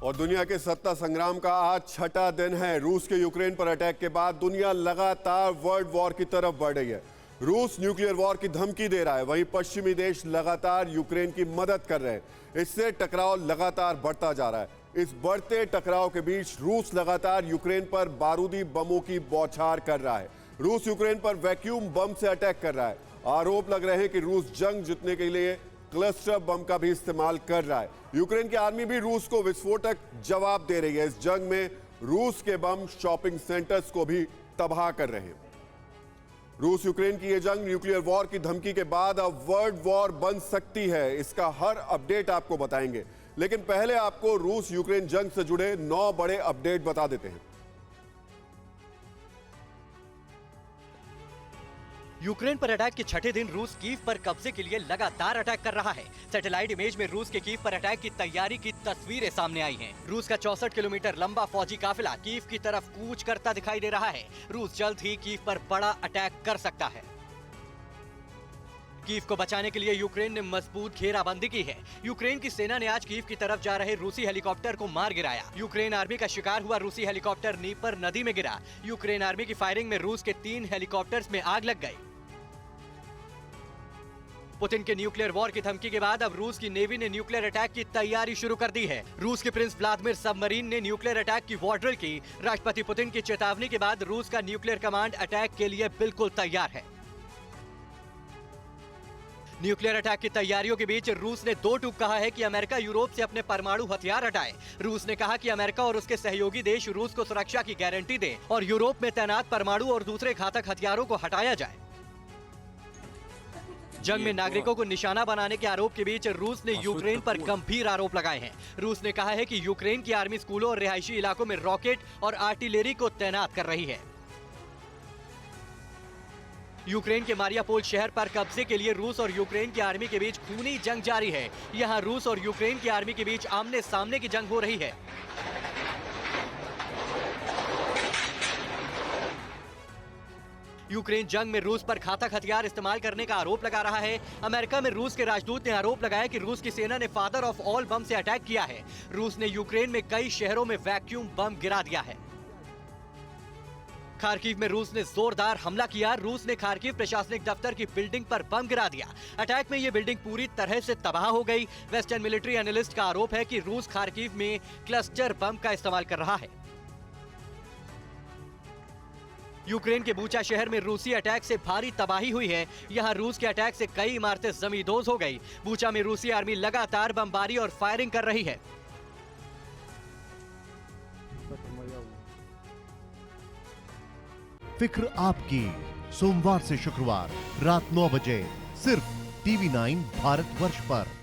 और दुनिया के सत्ता संग्राम का आज छठा दिन है। रूस के यूक्रेन पर अटैक के बाद दुनिया लगातार वर्ल्ड वॉर की तरफ बढ़ रही है। रूस न्यूक्लियर वॉर की धमकी दे रहा है, वहीं पश्चिमी देश लगातार यूक्रेन की मदद कर रहे हैं। इससे टकराव लगातार बढ़ता जा रहा है। इस बढ़ते टकराव के बीच रूस लगातार यूक्रेन पर बारूदी बमों की बौछार कर रहा है। रूस यूक्रेन पर वैक्यूम बम से अटैक कर रहा है। आरोप लग रहे हैं कि रूस जंग जीतने के लिए क्लस्टर बम का भी इस्तेमाल कर रहा है। यूक्रेन की आर्मी भी रूस को विस्फोटक जवाब दे रही है। इस जंग में रूस के बम शॉपिंग सेंटर्स को भी तबाह कर रहे हैं। रूस यूक्रेन की यह जंग न्यूक्लियर वॉर की धमकी के बाद अब वर्ल्ड वॉर बन सकती है। इसका हर अपडेट आपको बताएंगे, लेकिन पहले आपको रूस यूक्रेन जंग से जुड़े 9 बड़े अपडेट बता देते हैं। यूक्रेन पर अटैक के छठे दिन रूस कीव पर कब्जे के लिए लगातार अटैक कर रहा है। सैटेलाइट इमेज में रूस के कीव पर अटैक की तैयारी की तस्वीरें सामने आई हैं। रूस का 64 किलोमीटर लंबा फौजी काफिला कीव की तरफ कूच करता दिखाई दे रहा है। रूस जल्द ही कीव पर बड़ा अटैक कर सकता है। कीव को बचाने के लिए यूक्रेन ने मजबूत घेराबंदी की है। यूक्रेन की सेना ने आज कीव की तरफ जा रहे रूसी हेलीकॉप्टर को मार गिराया। यूक्रेन आर्मी का शिकार हुआ रूसी हेलीकॉप्टर नीपर नदी में गिरा। यूक्रेन आर्मी की फायरिंग में रूस के 3 हेलीकॉप्टर्स में आग लग गई। पुतिन के न्यूक्लियर वॉर की धमकी के बाद अब रूस की नेवी ने न्यूक्लियर अटैक की तैयारी शुरू कर दी है। रूस के प्रिंस व्लादिमीर सबमरीन ने न्यूक्लियर अटैक की वॉर ड्रिल की। राष्ट्रपति पुतिन की चेतावनी के बाद रूस का न्यूक्लियर कमांड अटैक के लिए बिल्कुल तैयार है। न्यूक्लियर अटैक की तैयारियों के बीच रूस ने 2 टूक कहा है कि अमेरिका यूरोप से अपने परमाणु हथियार हटाए। रूस ने कहा कि अमेरिका और उसके सहयोगी देश रूस को सुरक्षा की गारंटी दें और यूरोप में तैनात परमाणु और दूसरे घातक हथियारों को हटाया जाए। जंग में नागरिकों को निशाना बनाने के आरोप के बीच रूस ने यूक्रेन पर गंभीर आरोप लगाए हैं। रूस ने कहा है कि यूक्रेन की आर्मी स्कूलों और रिहायशी इलाकों में रॉकेट और आर्टिलरी को तैनात कर रही है। यूक्रेन के मारियापोल शहर पर कब्जे के लिए रूस और यूक्रेन की आर्मी के बीच खूनी जंग जारी है। यहां रूस और यूक्रेन की आर्मी के बीच आमने सामने की जंग हो रही है। यूक्रेन जंग में रूस पर घातक हथियार इस्तेमाल करने का आरोप लगा रहा है। अमेरिका में रूस के राजदूत ने आरोप लगाया कि रूस की सेना ने फादर ऑफ ऑल बम से अटैक किया है। रूस ने यूक्रेन में कई शहरों में वैक्यूम बम गिरा दिया है। खार्किव में रूस ने जोरदार हमला किया। रूस ने खार्किव प्रशासनिक दफ्तर की बिल्डिंग पर बम गिरा दिया। अटैक में यह बिल्डिंग पूरी तरह से तबाह हो गई। वेस्टर्न मिलिट्री एनालिस्ट का आरोप है कि रूस खार्किव में क्लस्टर बम का इस्तेमाल कर रहा है। यूक्रेन के बूचा शहर में रूसी अटैक से भारी तबाही हुई है। यहां रूस के अटैक से कई इमारतें जमींदोज हो गई। बूचा में रूसी आर्मी लगातार बमबारी और फायरिंग कर रही है। फिक्र आपकी, सोमवार से शुक्रवार रात 9 बजे सिर्फ TV9 भारतवर्ष पर।